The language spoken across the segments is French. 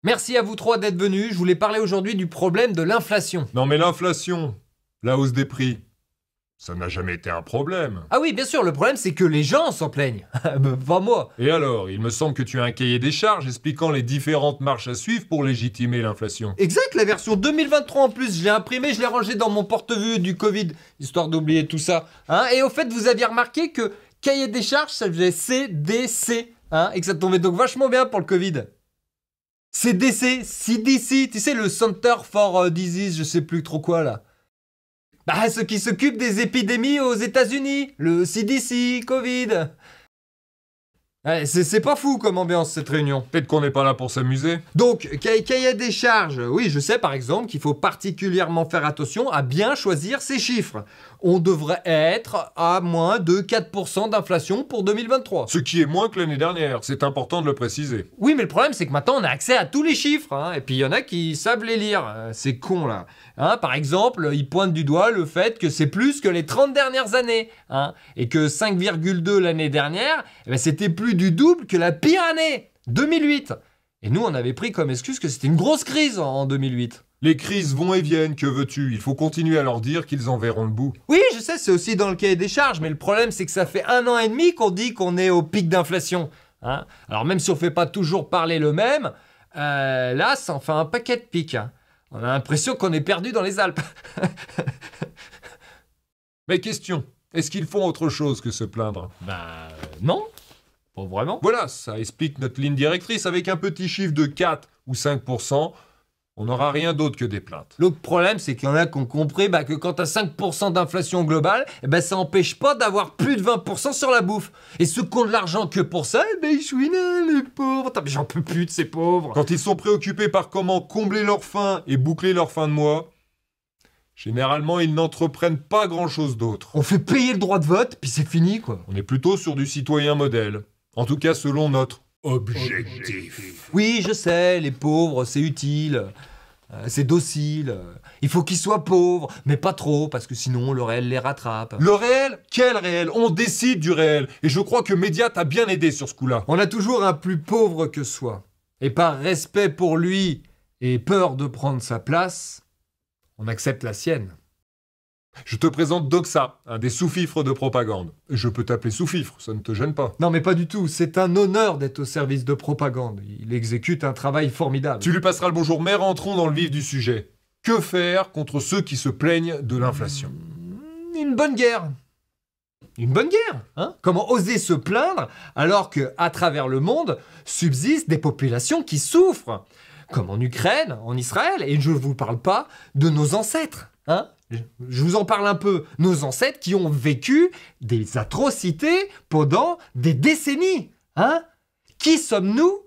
Merci à vous trois d'être venus. Je voulais parler aujourd'hui du problème de l'inflation. Non mais l'inflation, la hausse des prix, ça n'a jamais été un problème. Ah oui, bien sûr, le problème c'est que les gens s'en plaignent. Pas moi. Et alors, il me semble que tu as un cahier des charges expliquant les différentes marches à suivre pour légitimer l'inflation. Exact, la version 2023 en plus, je l'ai imprimé, je l'ai rangé dans mon porte-vue du Covid, histoire d'oublier tout ça. Et au fait, vous aviez remarqué que cahier des charges, ça faisait CDC, et que ça tombait donc vachement bien pour le Covid. CDC, CDC, tu sais, le Center for Disease, je sais plus trop quoi là. Bah, ceux qui s'occupent des épidémies aux États-Unis, le CDC, Covid. Ouais, c'est pas fou comme ambiance cette réunion. Peut-être qu'on n'est pas là pour s'amuser. Donc, cahier des charges, oui, je sais par exemple qu'il faut particulièrement faire attention à bien choisir ses chiffres. On devrait être à moins de 4% d'inflation pour 2023. Ce qui est moins que l'année dernière, c'est important de le préciser. Oui, mais le problème, c'est que maintenant, on a accès à tous les chiffres. Et puis, il y en a qui savent les lire. C'est con, là. Par exemple, ils pointent du doigt le fait que c'est plus que les 30 dernières années. Et que 5,2 l'année dernière, c'était plus du double que la pire année, 2008. Et nous, on avait pris comme excuse que c'était une grosse crise en 2008. Les crises vont et viennent, que veux-tu? Il faut continuer à leur dire qu'ils en verront le bout. Oui, je sais, c'est aussi dans le cahier des charges, mais le problème, c'est que ça fait 1 an et demi qu'on dit qu'on est au pic d'inflation. Alors même si on fait pas toujours parler le même, là, ça en fait un paquet de pics. On a l'impression qu'on est perdu dans les Alpes. Mais question, est-ce qu'ils font autre chose que se plaindre? Non, pas vraiment. Voilà, ça explique notre ligne directrice. Avec un petit chiffre de 4 ou 5%, on n'aura rien d'autre que des plaintes. L'autre problème, c'est qu'il y en a qui ont compris que quand t'as 5% d'inflation globale, ça empêche pas d'avoir plus de 20% sur la bouffe. Et ceux qui ont de l'argent que pour ça, ils chouinent, les pauvres. Mais j'en peux plus de ces pauvres. Quand ils sont préoccupés par comment combler leur faim et boucler leur fin de mois, généralement, ils n'entreprennent pas grand-chose d'autre. On fait payer le droit de vote, puis c'est fini, quoi. On est plutôt sur du citoyen modèle. En tout cas, selon notre objectif. Oui, je sais, les pauvres, c'est utile. C'est docile. Il faut qu'ils soient pauvres, mais pas trop, parce que sinon le réel les rattrape. Le réel? Quel réel? On décide du réel. Et je crois que Média t'a bien aidé sur ce coup-là. On a toujours un plus pauvre que soi. Et par respect pour lui et peur de prendre sa place, on accepte la sienne. Je te présente Doxa, un des sous-fifres de propagande. Je peux t'appeler sous-fifre, ça ne te gêne pas. Non mais pas du tout, c'est un honneur d'être au service de propagande. Il exécute un travail formidable. Tu lui passeras le bonjour, mais rentrons dans le vif du sujet. Que faire contre ceux qui se plaignent de l'inflation? Une bonne guerre. Une bonne guerre, Comment oser se plaindre alors que, à travers le monde, subsistent des populations qui souffrent, comme en Ukraine, en Israël, et je ne vous parle pas de nos ancêtres, Je vous en parle un peu. Nos ancêtres qui ont vécu des atrocités pendant des décennies, Qui sommes-nous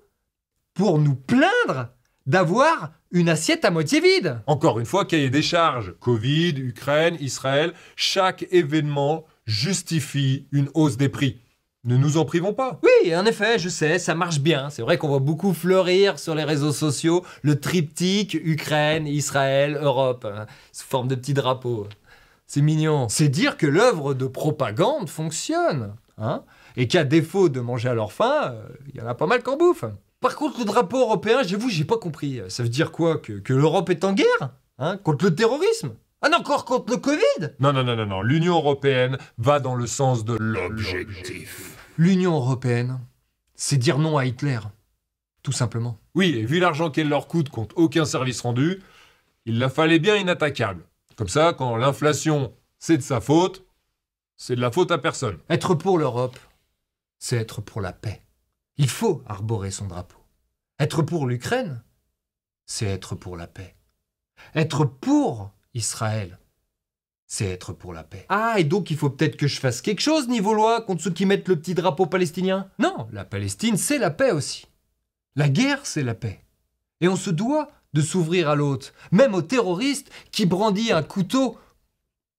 pour nous plaindre d'avoir une assiette à moitié vide? Encore une fois, cahier des charges. Covid, Ukraine, Israël, chaque événement justifie une hausse des prix. Ne nous en privons pas. Oui, en effet, je sais, ça marche bien. C'est vrai qu'on voit beaucoup fleurir sur les réseaux sociaux le triptyque Ukraine, Israël, Europe, sous forme de petits drapeaux. C'est mignon. C'est dire que l'œuvre de propagande fonctionne, et qu'à défaut de manger à leur faim, il y en a pas mal qu'en bouffe. Par contre, le drapeau européen, j'avoue, j'ai pas compris. Ça veut dire quoi? Que l'Europe est en guerre? Contre le terrorisme? Encore contre le Covid? Non. L'Union européenne va dans le sens de l'objectif. L'Union européenne, c'est dire non à Hitler. Tout simplement. Oui, et vu l'argent qu'elle leur coûte contre aucun service rendu, il la fallait bien inattaquable. Comme ça, quand l'inflation, c'est de sa faute, c'est de la faute à personne. Être pour l'Europe, c'est être pour la paix. Il faut arborer son drapeau. Être pour l'Ukraine, c'est être pour la paix. Être pour Israël, c'est être pour la paix. Et donc il faut peut-être que je fasse quelque chose niveau loi contre ceux qui mettent le petit drapeau palestinien? Non, la Palestine, c'est la paix aussi. La guerre, c'est la paix. Et on se doit de s'ouvrir à l'autre, même au terroriste qui brandit un couteau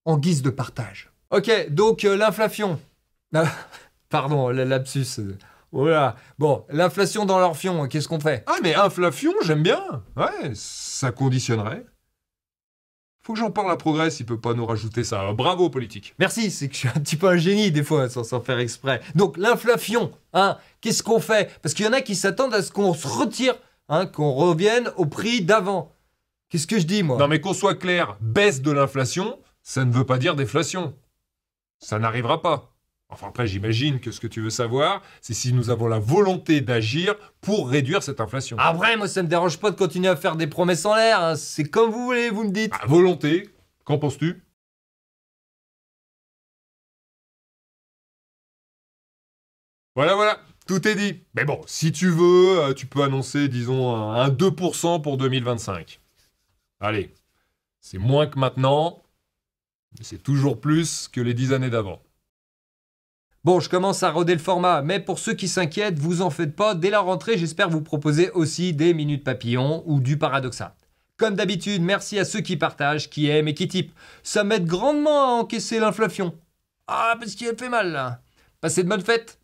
en guise de partage. Ok, donc l'inflation. Pardon, le lapsus. Voilà. Bon, l'inflation dans l'orfion, qu'est-ce qu'on fait? Mais inflation, j'aime bien. Ouais, ça conditionnerait. Faut que j'en parle à Progress, il peut pas nous rajouter ça. Bravo, politique. Merci, c'est que je suis un petit peu un génie des fois, sans faire exprès. Donc l'inflation, qu'est-ce qu'on fait? Parce qu'il y en a qui s'attendent à ce qu'on se retire hein, qu'on revienne au prix d'avant. Qu'est-ce que je dis, moi? Non mais qu'on soit clair, baisse de l'inflation, ça ne veut pas dire déflation. Ça n'arrivera pas. Enfin après, j'imagine que ce que tu veux savoir, c'est si nous avons la volonté d'agir pour réduire cette inflation. Après, moi, ça me dérange pas de continuer à faire des promesses en l'air, hein. C'est comme vous voulez, vous me dites. Ah, volonté, qu'en penses-tu? Voilà, tout est dit. Mais bon, si tu veux, tu peux annoncer, disons, un 2% pour 2025. Allez, c'est moins que maintenant, mais c'est toujours plus que les 10 années d'avant. Bon, je commence à roder le format, mais pour ceux qui s'inquiètent, vous en faites pas. Dès la rentrée, j'espère vous proposer aussi des minutes papillons ou du paradoxa. Comme d'habitude, merci à ceux qui partagent, qui aiment et qui typent. Ça m'aide grandement à encaisser l'inflation. Ah, parce qu'il a fait mal là. Passez de bonnes fêtes.